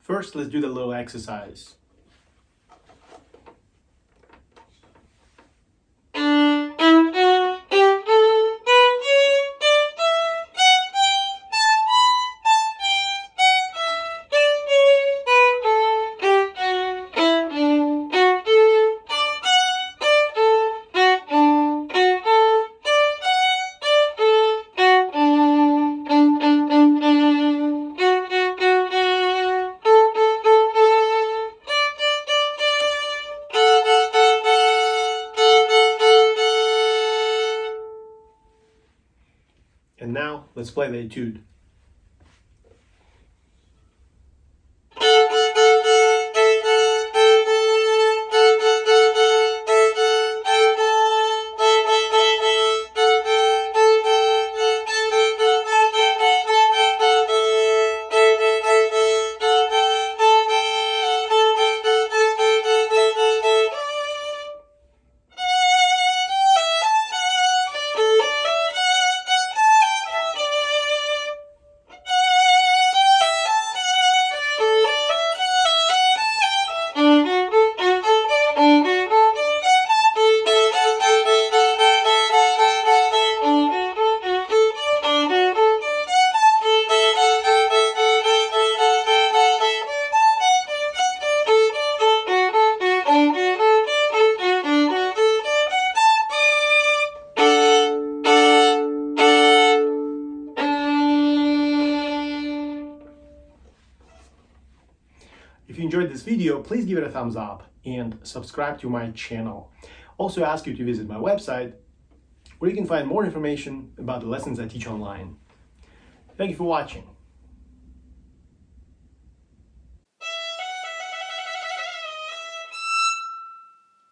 First, let's do the little exercise. And now, let's play the etude. If you enjoyed this video, please give it a thumbs up and subscribe to my channel. Also ask you to visit my website, where you can find more information about the lessons I teach online. Thank you for watching.